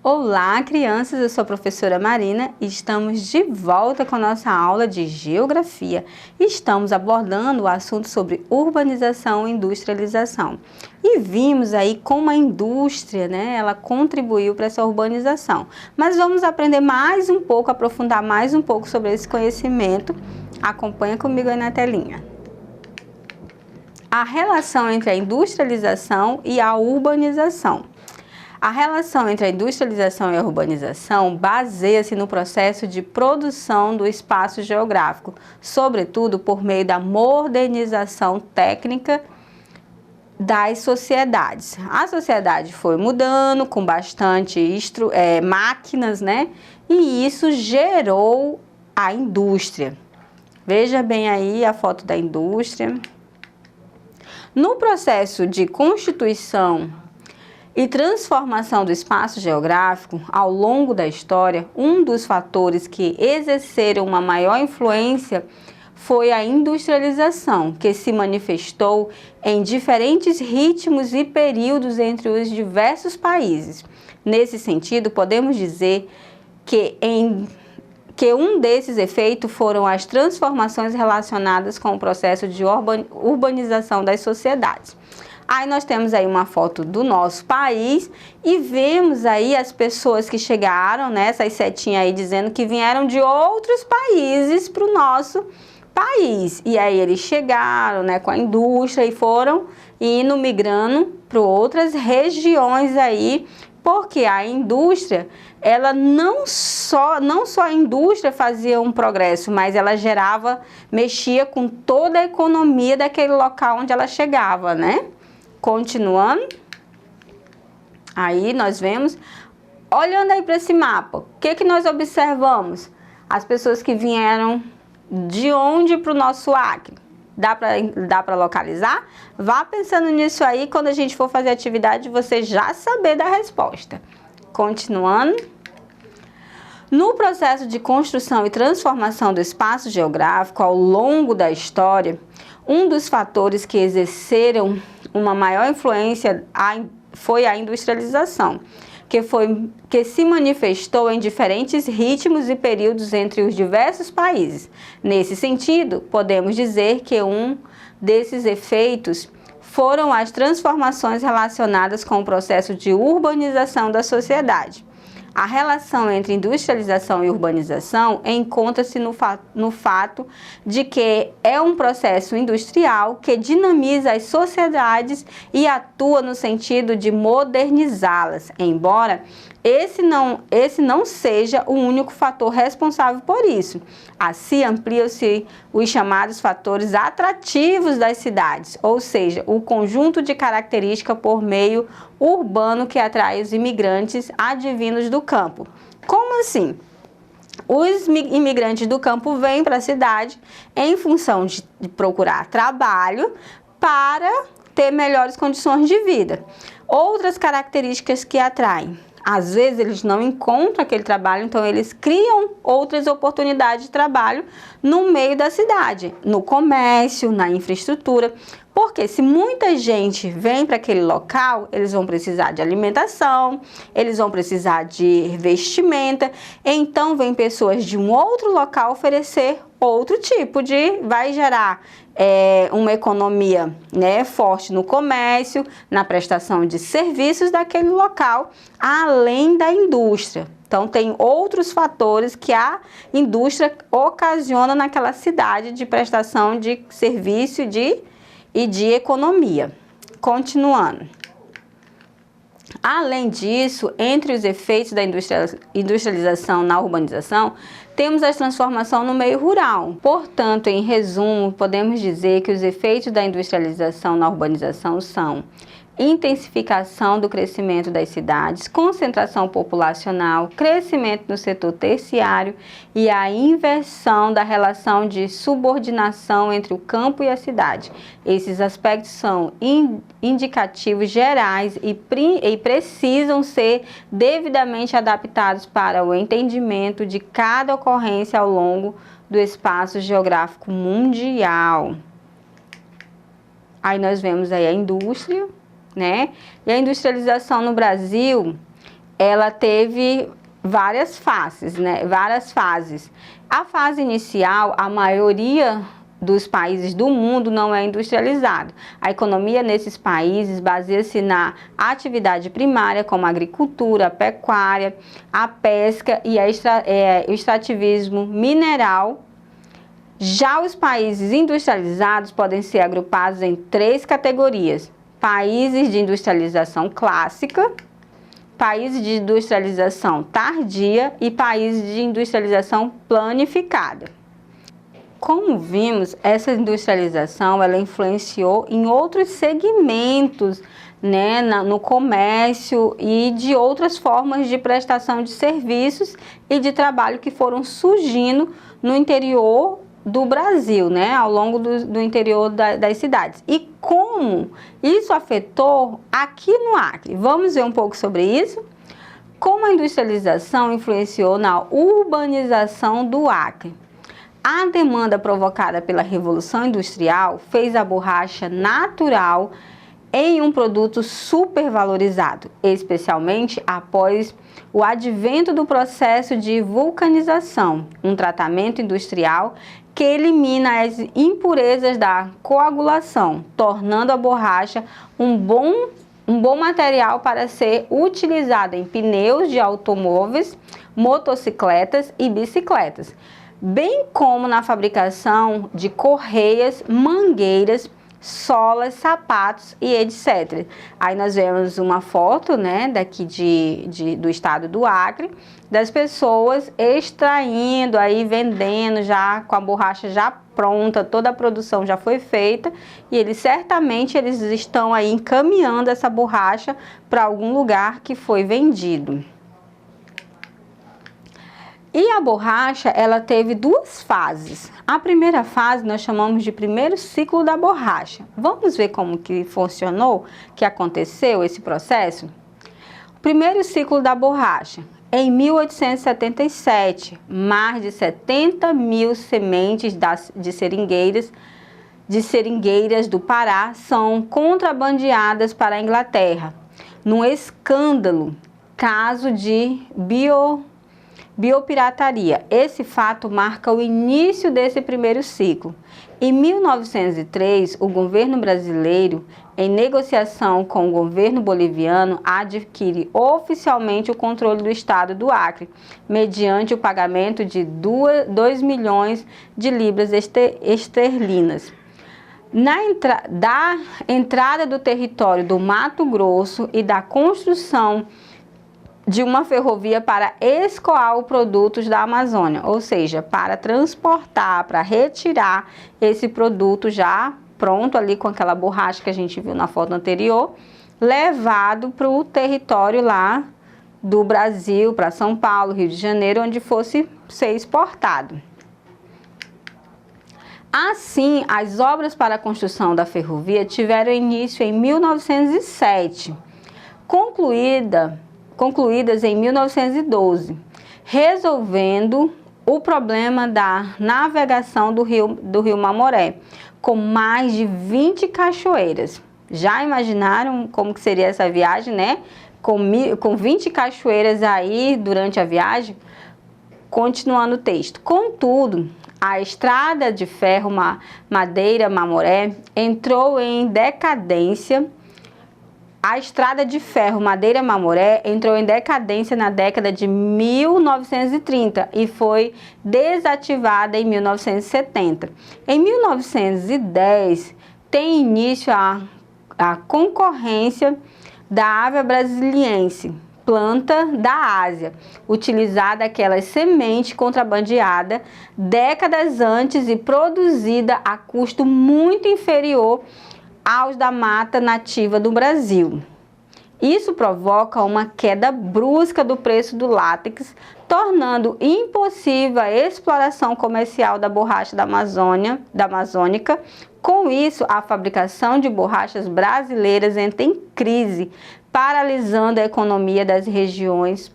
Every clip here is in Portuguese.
Olá, crianças! Eu sou a professora Marina e estamos de volta com a nossa aula de Geografia. Estamos abordando o assunto sobre urbanização e industrialização. E vimos aí como a indústria, ela contribuiu para essa urbanização. Mas vamos aprender mais um pouco, aprofundar mais um pouco sobre esse conhecimento. Acompanha comigo aí na telinha. A relação entre a industrialização e a urbanização. A relação entre a industrialização e a urbanização baseia-se no processo de produção do espaço geográfico, sobretudo por meio da modernização técnica das sociedades. A sociedade foi mudando com bastante máquinas, e isso gerou a indústria. Veja bem aí a foto da indústria. No processo de constituição e transformação do espaço geográfico, ao longo da história, um dos fatores que exerceram uma maior influência foi a industrialização, que se manifestou em diferentes ritmos e períodos entre os diversos países. Nesse sentido, podemos dizer que um desses efeitos foram as transformações relacionadas com o processo de urbanização das sociedades. Aí nós temos aí uma foto do nosso país e vemos aí as pessoas que chegaram, essas setinhas aí dizendo que vieram de outros países para o nosso país. E aí eles chegaram, com a indústria e foram indo migrando para outras regiões aí, porque a indústria, ela não só a indústria fazia um progresso, mas ela mexia com toda a economia daquele local onde ela chegava, Continuando, aí nós vemos, olhando aí para esse mapa, o que nós observamos? As pessoas que vieram de onde para o nosso Acre? Dá para localizar? Vá pensando nisso aí, quando a gente for fazer a atividade, você já saber da resposta. Continuando. No processo de construção e transformação do espaço geográfico ao longo da história, um dos fatores que exerceram uma maior influência foi a industrialização, que se manifestou em diferentes ritmos e períodos entre os diversos países. Nesse sentido, podemos dizer que um desses efeitos foram as transformações relacionadas com o processo de urbanização da sociedade. A relação entre industrialização e urbanização encontra-se no fato de que é um processo industrial que dinamiza as sociedades e atua no sentido de modernizá-las, embora esse não seja o único fator responsável por isso. Assim, ampliam-se os chamados fatores atrativos das cidades, ou seja, o conjunto de características por meio urbano que atrai os imigrantes advindos do campo. Como assim? Os imigrantes do campo vêm para a cidade em função de procurar trabalho para ter melhores condições de vida. Outras características que atraem. Às vezes eles não encontram aquele trabalho, então eles criam outras oportunidades de trabalho no meio da cidade, no comércio, na infraestrutura. Porque se muita gente vem para aquele local, eles vão precisar de alimentação, eles vão precisar de vestimenta, então vem pessoas de um outro local oferecer outro tipo vai gerar uma economia forte no comércio, na prestação de serviços daquele local, além da indústria. Então, tem outros fatores que a indústria ocasiona naquela cidade de prestação de serviço e de economia. Continuando. Além disso, entre os efeitos da industrialização na urbanização, temos a transformação no meio rural. Portanto, em resumo, podemos dizer que os efeitos da industrialização na urbanização são intensificação do crescimento das cidades, concentração populacional, crescimento no setor terciário e a inversão da relação de subordinação entre o campo e a cidade. Esses aspectos são indicativos gerais e precisam ser devidamente adaptados para o entendimento de cada ocorrência ao longo do espaço geográfico mundial. Aí nós vemos aí a indústria, E a industrialização no Brasil ela teve várias fases, né? Várias fases. A fase inicial, a maioria dos países do mundo não é industrializado. A economia nesses países baseia-se na atividade primária, como a agricultura, a pecuária, a pesca e o extrativismo mineral. Já os países industrializados podem ser agrupados em 3 categorias: países de industrialização clássica, países de industrialização tardia e países de industrialização planificada. Como vimos, essa industrialização ela influenciou em outros segmentos, né, no comércio e de outras formas de prestação de serviços e de trabalho que foram surgindo no interior do Brasil, né, ao longo do interior das cidades. E como isso afetou aqui no Acre? Vamos ver um pouco sobre isso? Como a industrialização influenciou na urbanização do Acre? A demanda provocada pela Revolução Industrial fez a borracha natural em um produto supervalorizado, especialmente após o advento do processo de vulcanização, um tratamento industrial que elimina as impurezas da coagulação, tornando a borracha um bom material para ser utilizado em pneus de automóveis, motocicletas e bicicletas, bem como na fabricação de correias, mangueiras, solas, sapatos e etc. Aí nós vemos uma foto, né, daqui do estado do Acre, das pessoas extraindo, aí vendendo já com a borracha já pronta, toda a produção já foi feita e eles estão aí encaminhando essa borracha para algum lugar que foi vendido. E a borracha, ela teve 2 fases. A primeira fase nós chamamos de primeiro ciclo da borracha. Vamos ver como que funcionou, que aconteceu esse processo? O primeiro ciclo da borracha. Em 1877, mais de 70 mil sementes de seringueiras do Pará são contrabandeadas para a Inglaterra, num escândalo, caso de biopirataria. Esse fato marca o início desse primeiro ciclo. Em 1903, o governo brasileiro, em negociação com o governo boliviano, adquire oficialmente o controle do estado do Acre, mediante o pagamento de 2 milhões de libras esterlinas. Da entrada do território do Mato Grosso e da construção de uma ferrovia para escoar os produtos da Amazônia, ou seja, para transportar, para retirar esse produto já pronto ali com aquela borracha que a gente viu na foto anterior, levado para o território lá do Brasil, para São Paulo, Rio de Janeiro, onde fosse ser exportado. Assim, as obras para a construção da ferrovia tiveram início em 1907, concluídas em 1912, resolvendo o problema da navegação do rio Mamoré, com mais de 20 cachoeiras. Já imaginaram como que seria essa viagem, né? Com 20 cachoeiras aí durante a viagem? Continuando o texto. Contudo, a estrada de ferro Madeira Mamoré entrou em decadência. A estrada de ferro Madeira Mamoré entrou em decadência na década de 1930 e foi desativada em 1970. Em 1910, tem início a concorrência da ave brasiliense, planta da Ásia, utilizada aquela semente contrabandeada décadas antes e produzida a custo muito inferior aos da mata nativa do Brasil. Isso provoca uma queda brusca do preço do látex, tornando impossível a exploração comercial da borracha da Amazônica. Com isso, a fabricação de borrachas brasileiras entra em crise, paralisando a economia das regiões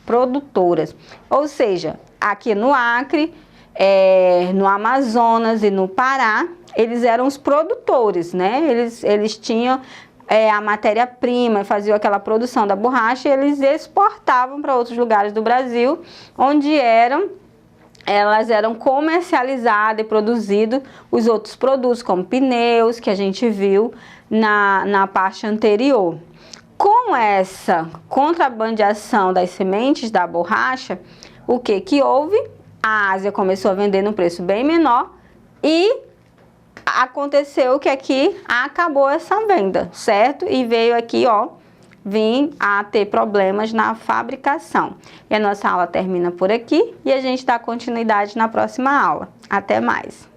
produtoras. Ou seja, aqui no Acre, no Amazonas e no Pará, eles eram os produtores, né? Eles tinham a matéria-prima, faziam aquela produção da borracha e eles exportavam para outros lugares do Brasil, onde elas eram comercializadas e produzidos os outros produtos, como pneus, que a gente viu na parte anterior. Com essa contrabandeação das sementes da borracha, o que houve? A Ásia começou a vender num preço bem menor e aconteceu que aqui acabou essa venda, certo? E veio aqui, vim a ter problemas na fabricação. E a nossa aula termina por aqui e a gente dá continuidade na próxima aula. Até mais!